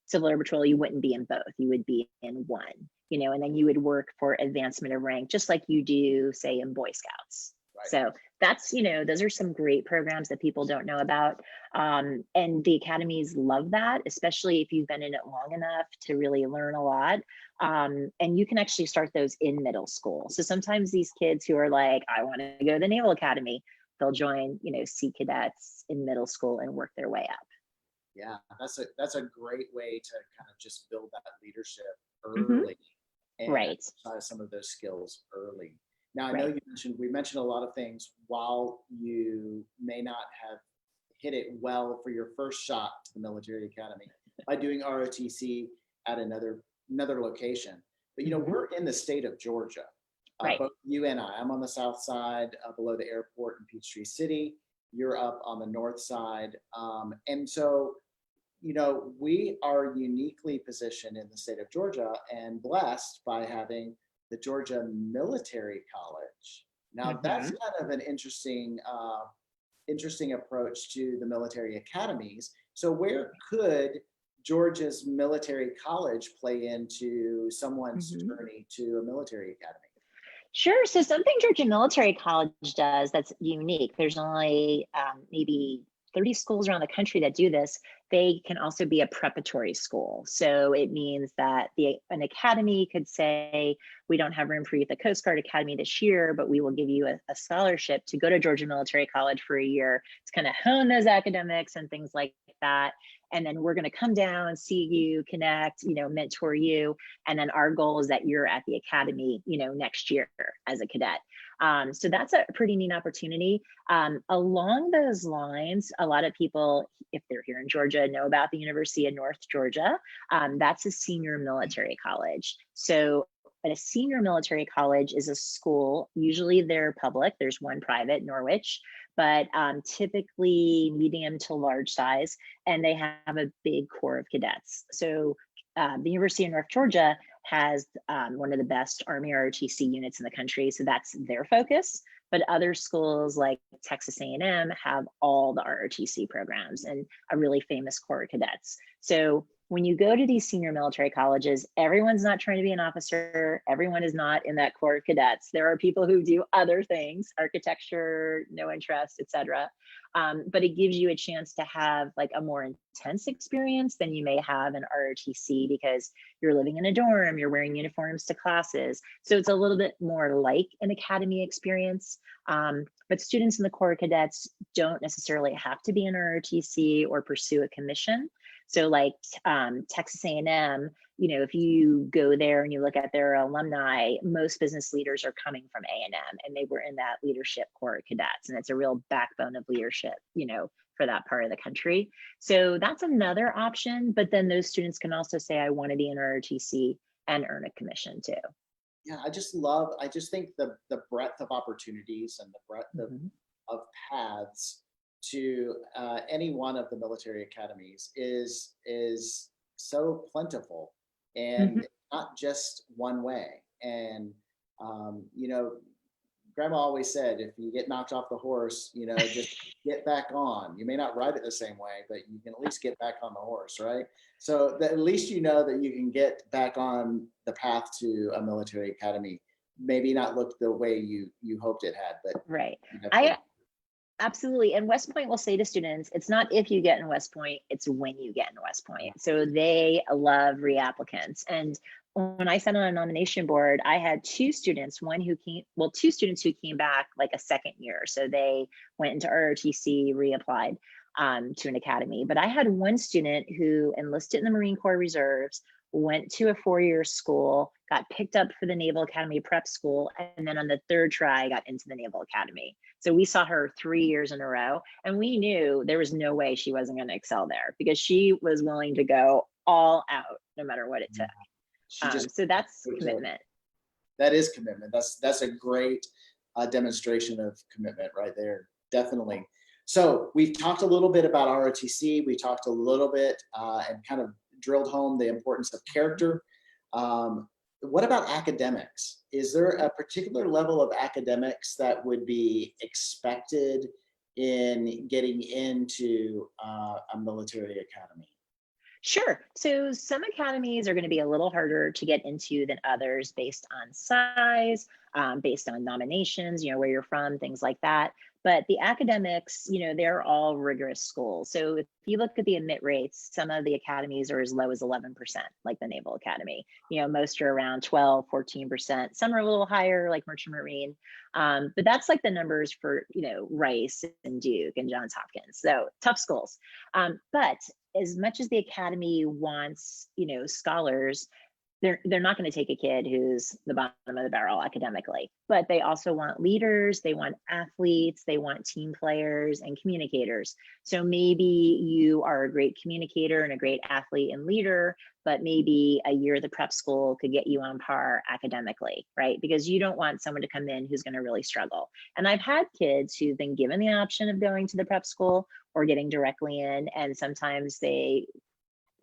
Civil Air Patrol, you wouldn't be in both. You would be in one, and then you would work for advancement of rank, just like you do, say, in Boy Scouts. Right. So that's, those are some great programs that people don't know about. And the academies love that, especially if you've been in it long enough to really learn a lot. And you can actually start those in middle school. So sometimes these kids who are like, I want to go to the Naval Academy, they'll join, Sea Cadets in middle school and work their way up. Yeah, that's a great way to kind of just build that leadership early and exercise some of those skills early. Now, I know we mentioned a lot of things while you may not have hit it well for your first shot to the military academy by doing ROTC at another location. But, we're in the state of Georgia, both you and I'm on the south side below the airport in Peachtree City. You're up on the north side. And so, we are uniquely positioned in the state of Georgia and blessed by having the Georgia Military College. Now that's kind of an interesting approach to the military academies. So where could Georgia's military college play into someone's journey to a military academy? Sure. So something Georgia Military College does that's unique, there's only maybe 30 schools around the country that do this. they can also be a preparatory school. So it means that an academy could say, we don't have room for you at the Coast Guard Academy this year, but we will give you a scholarship to go to Georgia Military College for a year to kind of hone those academics and things like that. And then we're going to come down, see you, connect, mentor you. And then our goal is that you're at the academy, next year as a cadet. So that's a pretty neat opportunity. Along those lines, a lot of people, if they're here in Georgia, know about the University of North Georgia. That's a senior military college. So a senior military college is a school, usually they're public, there's one private, Norwich, but typically medium to large size, and they have a big core of cadets. So the University of North Georgia has one of the best Army ROTC units in the country, so that's their focus. But other schools like Texas A&M have all the ROTC programs and a really famous core of cadets. So when you go to these senior military colleges, everyone's not trying to be an officer. Everyone is not in that core of cadets. There are people who do other things, architecture, no interest, etc. But it gives you a chance to have like a more intense experience than you may have in ROTC because you're living in a dorm, you're wearing uniforms to classes. So it's a little bit more like an academy experience. But students in the Corps of Cadets don't necessarily have to be in ROTC or pursue a commission. So like Texas A&M, if you go there and you look at their alumni, most business leaders are coming from A&M and they were in that leadership Corps of Cadets. And it's a real backbone of leadership, for that part of the country. So that's another option. But then those students can also say, I want to be in ROTC and earn a commission too. Yeah, I just think the breadth of opportunities and the breadth of paths to any one of the military academies is so plentiful and not just one way. And Grandma always said, if you get knocked off the horse, just get back on. You may not ride it the same way, but you can at least get back on the horse, right? So that at least you know that you can get back on the path to a military academy. Maybe not look the way you hoped it had, but right. Absolutely. And West Point will say to students, it's not if you get in West Point, it's when you get in West Point. So they love reapplicants. And when I sat on a nomination board, I had two students who came back like a second year. So they went into ROTC, reapplied to an academy. But I had one student who enlisted in the Marine Corps Reserves, went to a 4-year school, got picked up for the Naval Academy prep school, and then on the third try got into the Naval Academy. So we saw her 3 years in a row, and we knew there was no way she wasn't going to excel there because she was willing to go all out no matter what it took. So that's commitment. That is commitment. That's a great demonstration of commitment right there. Definitely. So we've talked a little bit about ROTC. We talked a little bit and kind of drilled home the importance of character. What about academics? Is there a particular level of academics that would be expected in getting into a military academy? Sure. So some academies are going to be a little harder to get into than others based on size, based on nominations, where you're from, things like that. But the academics, they're all rigorous schools. So if you look at the admit rates, some of the academies are as low as 11%, like the Naval Academy. Most are around 12, 14%. Some are a little higher, like Merchant Marine. But that's like the numbers for, Rice and Duke and Johns Hopkins. So tough schools. But as much as the academy wants, scholars, they're not going to take a kid who's the bottom of the barrel academically, but they also want leaders, they want athletes, they want team players and communicators. So maybe you are a great communicator and a great athlete and leader, but maybe a year at the prep school could get you on par academically, right? Because you don't want someone to come in who's going to really struggle. And I've had kids who've been given the option of going to the prep school or getting directly in, and sometimes they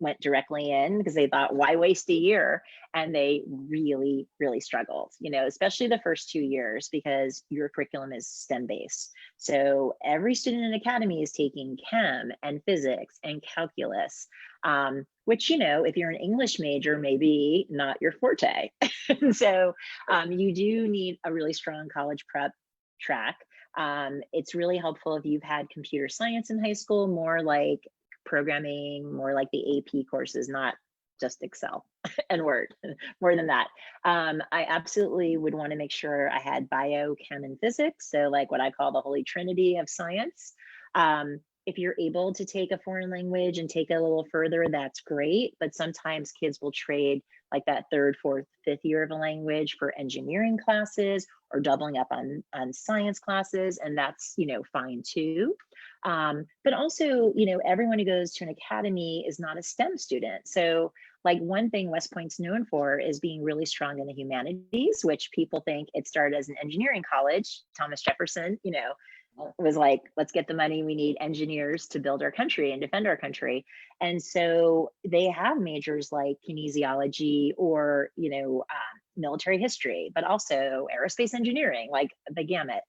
went directly in because they thought, why waste a year? And they really, really struggled, especially the first 2 years because your curriculum is STEM based. So every student in academy is taking chem and physics and calculus, which, if you're an English major, maybe not your forte. And so you do need a really strong college prep track. It's really helpful if you've had computer science in high school, more like programming, more like the AP courses, not just Excel and Word, more than that. I absolutely would want to make sure I had bio, chem, and physics. So like what I call the holy trinity of science. If you're able to take a foreign language and take it a little further, that's great. But sometimes kids will trade like that third, fourth, fifth year of a language for engineering classes or doubling up on science classes. And that's, fine too. But also, everyone who goes to an academy is not a STEM student. So like one thing West Point's known for is being really strong in the humanities, which people think it started as an engineering college. Thomas Jefferson, was like, let's get the money. We need engineers to build our country and defend our country. And so they have majors like kinesiology or, military history, but also aerospace engineering, like the gamut.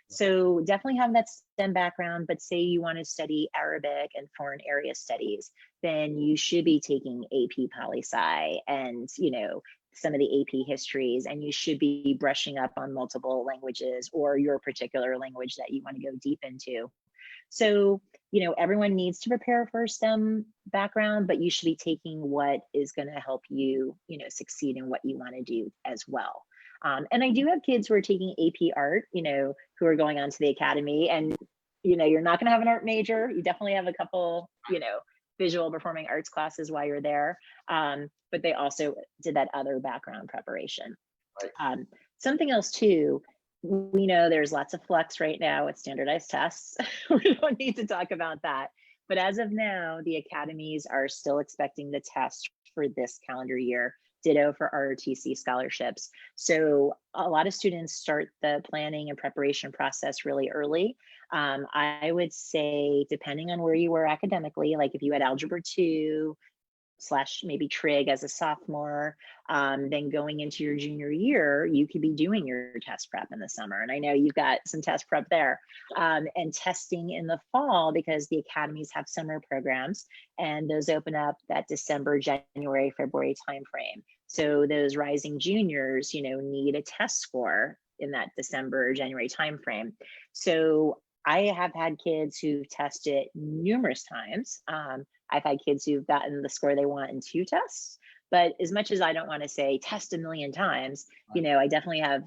So definitely have that STEM background, but say you want to study Arabic and foreign area studies, then you should be taking AP Poli-Sci and, some of the AP histories, and you should be brushing up on multiple languages or your particular language that you want to go deep into. So, everyone needs to prepare for a STEM background, but you should be taking what is going to help you, succeed in what you want to do as well. And I do have kids who are taking AP art, who are going on to the academy, and, you're not going to have an art major. You definitely have a couple, visual performing arts classes while you're there. But they also did that other background preparation. Right. Something else too, we know there's lots of flux right now with standardized tests. We don't need to talk about that. But as of now, the academies are still expecting the test for this calendar year. Ditto for ROTC scholarships. So a lot of students start the planning and preparation process really early. I would say, depending on where you were academically, like if you had Algebra 2 / maybe trig as a sophomore, then going into your junior year, you could be doing your test prep in the summer. And I know you've got some test prep there, and testing in the fall, because the academies have summer programs and those open up that December, January, February timeframe. So those rising juniors, need a test score in that December, January timeframe. So I have had kids who've tested numerous times. I've had kids who've gotten the score they want in 2 tests. But as much as I don't want to say test a million times, I definitely have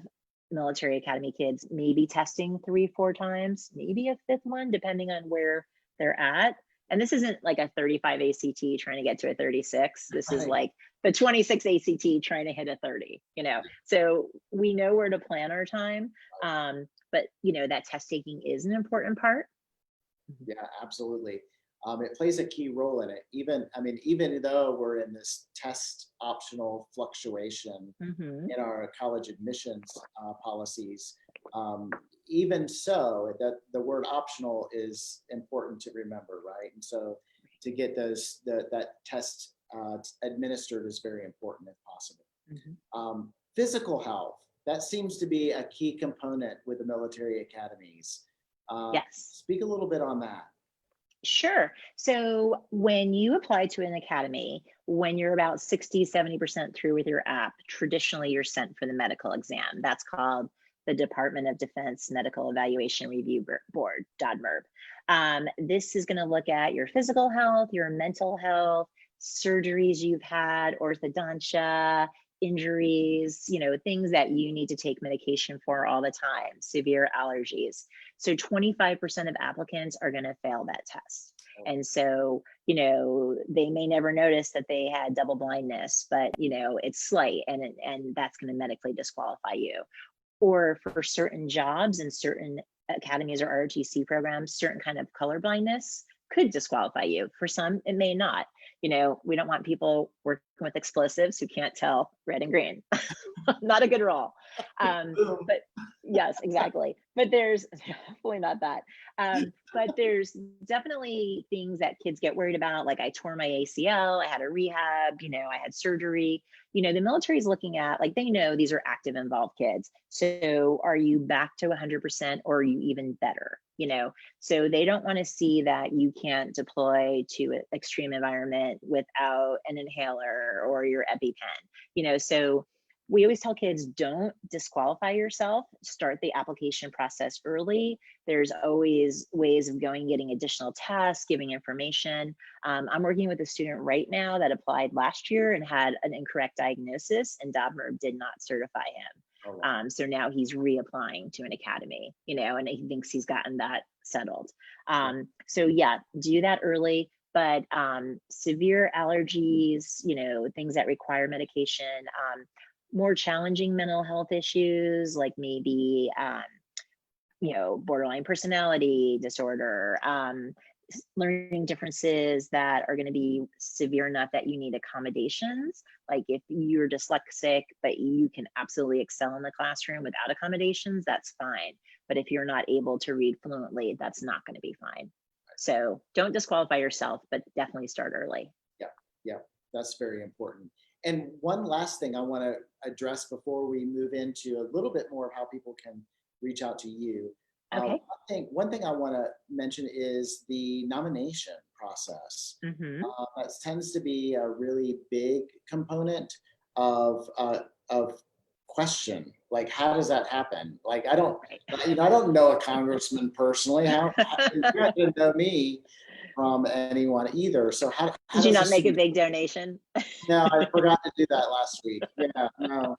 military academy kids maybe testing 3, 4 times, maybe a 5th one, depending on where they're at. And this isn't like a 35 ACT trying to get to a 36. This is like the 26 ACT trying to hit a 30, So we know where to plan our time. But, that test taking is an important part. Yeah, absolutely. It plays a key role in it. Even though we're in this test optional fluctuation in our college admissions policies, even so, that the word optional is important to remember, right? And so to get that test administered is very important if possible. Physical health, that seems to be a key component with the military academies. Yes. Speak a little bit on that. Sure. So when you apply to an academy, when you're about 60, 70% through with your app, traditionally you're sent for the medical exam. That's called the Department of Defense Medical Evaluation Review Board, DODMERB. This is going to look at your physical health, your mental health, surgeries you've had, orthodontia, injuries, things that you need to take medication for all the time, severe allergies. So 25% of applicants are going to fail that test. And so, they may never notice that they had double blindness, but, it's slight, and that's going to medically disqualify you. Or for certain jobs and certain academies or ROTC programs, certain kind of color blindness could disqualify you. For some, it may not. We don't want people working with explosives who can't tell red and green. Not a good role. But yes, exactly. But there's hopefully not that. But there's definitely things that kids get worried about. Like I tore my ACL, I had a rehab, I had surgery. The military is looking at, like, they know these are active involved kids. So are you back to 100% or are you even better? So they don't want to see that you can't deploy to an extreme environment without an inhaler or your EpiPen, so we always tell kids, don't disqualify yourself, start the application process early. There's always ways of getting additional tests, giving information. I'm working with a student right now that applied last year and had an incorrect diagnosis, and DAVMER did not certify him. Oh, wow. So now he's reapplying to an academy, and he thinks he's gotten that settled. So yeah, do that early. But severe allergies, things that require medication, more challenging mental health issues, like maybe, borderline personality disorder, learning differences that are going to be severe enough that you need accommodations. Like if you're dyslexic, but you can absolutely excel in the classroom without accommodations, that's fine. But if you're not able to read fluently, that's not going to be fine. So don't disqualify yourself, but definitely start early. Yeah, that's very important. And one last thing I want to address before we move into a little bit more of how people can reach out to you. Okay. One thing I want to mention is the nomination process. That tends to be a really big component of question. Like, how does that happen? Like, I don't know a congressman personally. How you're not going to know me from anyone either. So how Did you does not make a student? big donation? No, I forgot to do that last week. Yeah, no.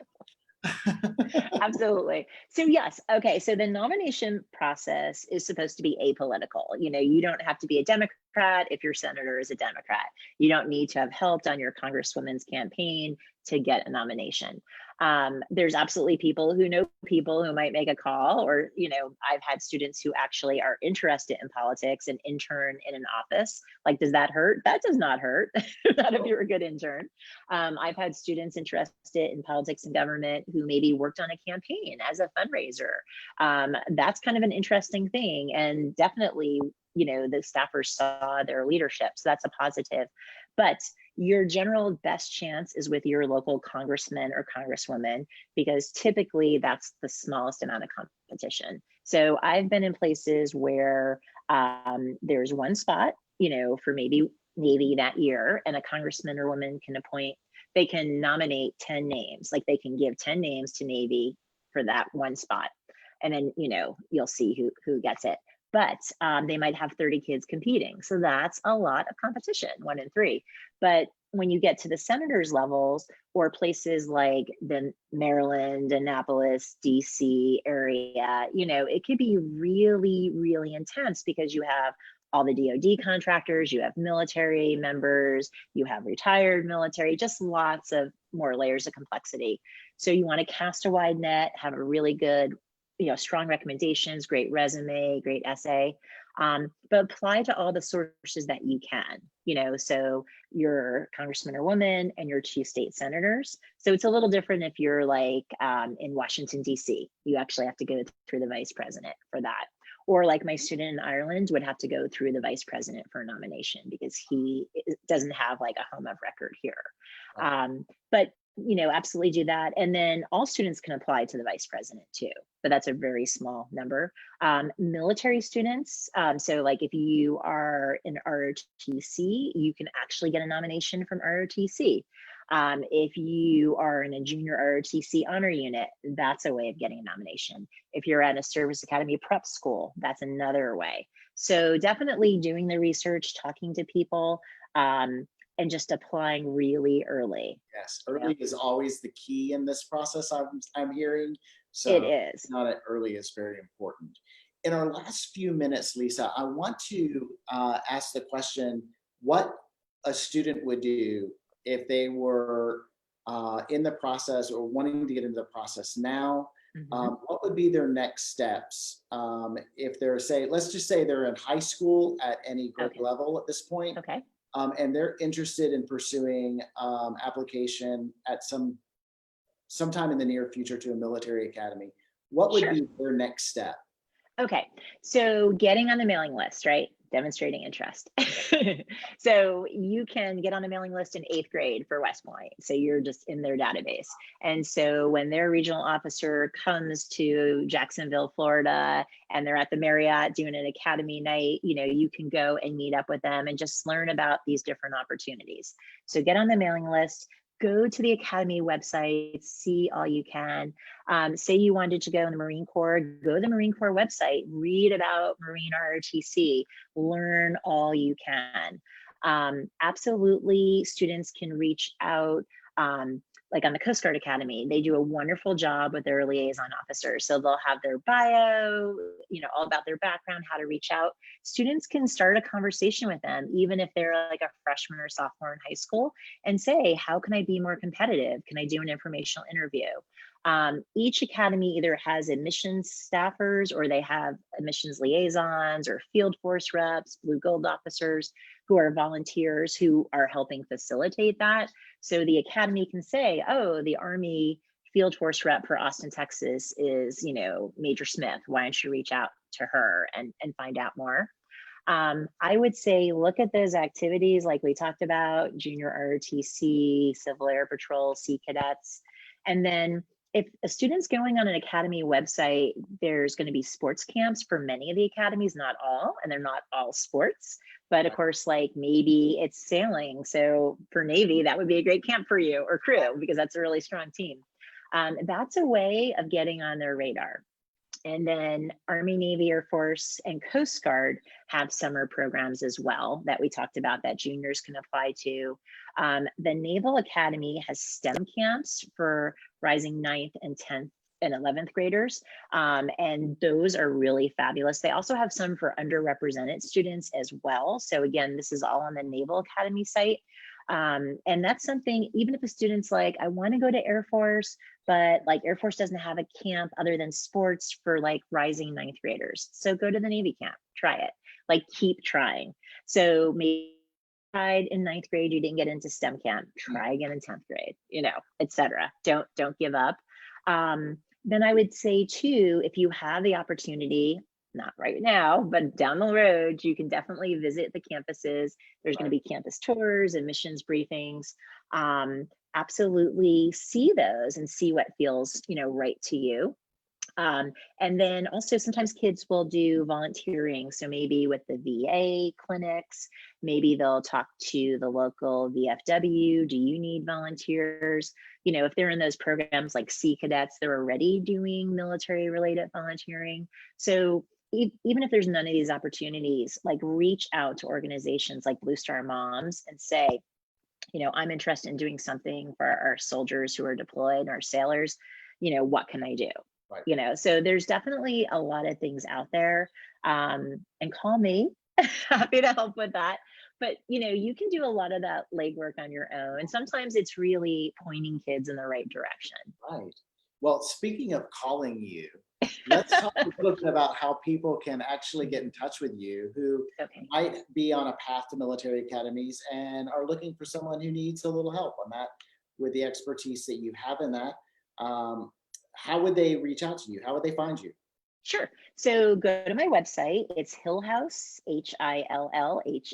Absolutely. So yes, okay. So the nomination process is supposed to be apolitical. You don't have to be a Democrat if your senator is a Democrat. You don't need to have helped on your congresswoman's campaign to get a nomination. There's absolutely people who might make a call, or I've had students who actually are interested in politics and intern in an office. Like, does that hurt? That does not hurt. Not if you're a good intern. I've had students interested in politics and government who maybe worked on a campaign as a fundraiser. That's kind of an interesting thing, and definitely the staffers saw their leadership, so that's a positive. But your general best chance is with your local congressman or congresswoman, because typically that's the smallest amount of competition. So I've been in places where there's one spot, for maybe that year, and a congressman or woman they can nominate 10 names. Like, they can give 10 names to Navy for that one spot. And then, you'll see who gets it. But they might have 30 kids competing. So that's a lot of competition, 1 in 3. But when you get to the senators levels, or places like the Maryland, Annapolis, DC area, it could be really, really intense, because you have all the DoD contractors, you have military members, you have retired military, just lots of more layers of complexity. So you want to cast a wide net, have a really good, strong recommendations, great resume, great essay, but apply to all the sources that you can, so your congressman or woman and your 2 state senators. So it's a little different if you're like in Washington, DC, you actually have to go through the vice president for that. Or like my student in Ireland would have to go through the vice president for a nomination, because he doesn't have like a home of record here. But absolutely do that. And then all students can apply to the vice president too, but that's a very small number. Military students, so like if you are in ROTC, you can actually get a nomination from ROTC. If you are in a junior ROTC honor unit, that's a way of getting a nomination. If you're at a service academy prep school, that's another way. So definitely doing the research, talking to people, and just applying really early. Yes, early is always the key in this process, I'm hearing. So it is. Not at early is very important. In our last few minutes, Lisa, I want to ask the question, what a student would do if they were in the process or wanting to get into the process now. What would be their next steps? If they're, let's just say they're in high school at any grade level at this point. Okay. And they're interested in pursuing application at sometime in the near future to a military academy. What would be their next step? Okay, so getting on the mailing list, right? Demonstrating interest. So you can get on a mailing list in 8th grade for West Point. So you're just in their database. And so when their regional officer comes to Jacksonville, Florida, and they're at the Marriott doing an academy night, you can go and meet up with them and just learn about these different opportunities. So get on the mailing list, go to the Academy website, see all you can. Say you wanted to go in the Marine Corps, go to the Marine Corps website, read about Marine ROTC, learn all you can. Absolutely, students can reach out. Like on the Coast Guard Academy, they do a wonderful job with their liaison officers. So they'll have their bio, all about their background, how to reach out. Students can start a conversation with them, even if they're like a freshman or sophomore in high school, and say, how can I be more competitive? Can I do an informational interview? Each academy either has admissions staffers, or they have admissions liaisons or field force reps, blue gold officers who are volunteers who are helping facilitate that. So the academy can say, oh, the Army field force rep for Austin, Texas is, Major Smith. Why don't you reach out to her and find out more? I would say look at those activities like we talked about, junior ROTC, Civil Air Patrol, Sea Cadets. And then if a student's going on an academy website, there's going to be sports camps for many of the academies, not all, and they're not all sports. But of course, like maybe it's sailing. So for Navy, that would be a great camp for you, or crew, because that's a really strong team. That's a way of getting on their radar. And then Army, Navy, Air Force, and Coast Guard have summer programs as well that we talked about that juniors can apply to. The Naval Academy has STEM camps for rising 9th and 10th and 11th graders. And those are really fabulous. They also have some for underrepresented students as well. So again, this is all on the Naval Academy site. And that's something, even if a student's like, I want to go to Air Force, but like Air Force doesn't have a camp other than sports for like rising 9th graders. So go to the Navy camp, try it, like keep trying. So maybe tried in 9th grade, you didn't get into STEM camp, try again in 10th grade, etc. Don't give up. Then I would say too, if you have the opportunity, not right now, but down the road, you can definitely visit the campuses. There's going to be campus tours and missions briefings. Absolutely see those and see what feels, right to you. And then also sometimes kids will do volunteering. So maybe with the VA clinics, maybe they'll talk to the local VFW. Do you need volunteers? If they're in those programs like Sea Cadets, they're already doing military related volunteering. So even if there's none of these opportunities, like reach out to organizations like Blue Star Moms and say, I'm interested in doing something for our soldiers who are deployed, our sailors, what can I do? Right. So there's definitely a lot of things out there, and call me, happy to help with that. But, you can do a lot of that legwork on your own. And sometimes it's really pointing kids in the right direction. Right. Well, speaking of calling you, let's talk a little bit about how people can actually get in touch with you who might be on a path to military academies and are looking for someone who needs a little help on that with the expertise that you have in that. How would they reach out to you? How would they find you? Sure. So go to my website. It's Hillhouse, HILLHOUSE,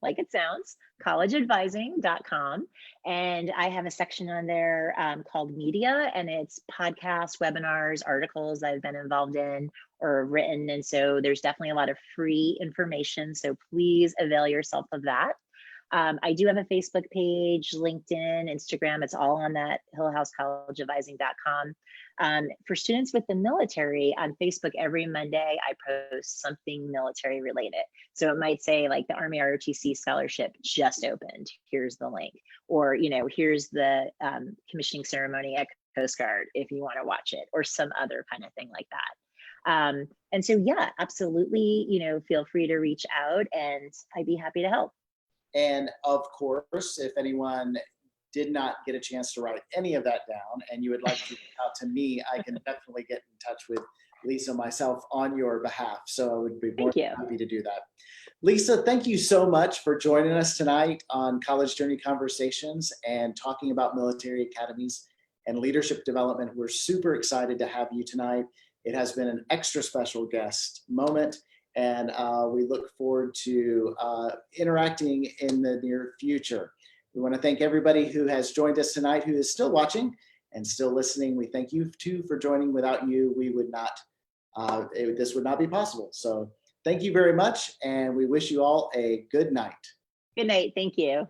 like it sounds, collegeadvising.com. And I have a section on there called media, and it's podcasts, webinars, articles I've been involved in or written. And so there's definitely a lot of free information. So please avail yourself of that. I do have a Facebook page, LinkedIn, Instagram. It's all on that hillhousecollegeadvising.com. For students with the military, on Facebook every Monday, I post something military related. So it might say like the Army ROTC scholarship just opened. Here's the link. Or, here's the commissioning ceremony at Coast Guard if you want to watch it, or some other kind of thing like that. And so, yeah, absolutely, feel free to reach out and I'd be happy to help. And of course, if anyone did not get a chance to write any of that down and you would like to reach out to me, I can definitely get in touch with Lisa myself on your behalf. So I would be more than happy to do that. Lisa, thank you so much for joining us tonight on College Journey Conversations and talking about military academies and leadership development. We're super excited to have you tonight. It has been an extra special guest moment. And we look forward to interacting in the near future. We want to thank everybody who has joined us tonight, who is still watching and still listening. We thank you too for joining. Without you, we would not, this would not be possible. So thank you very much. And we wish you all a good night. Good night. Thank you.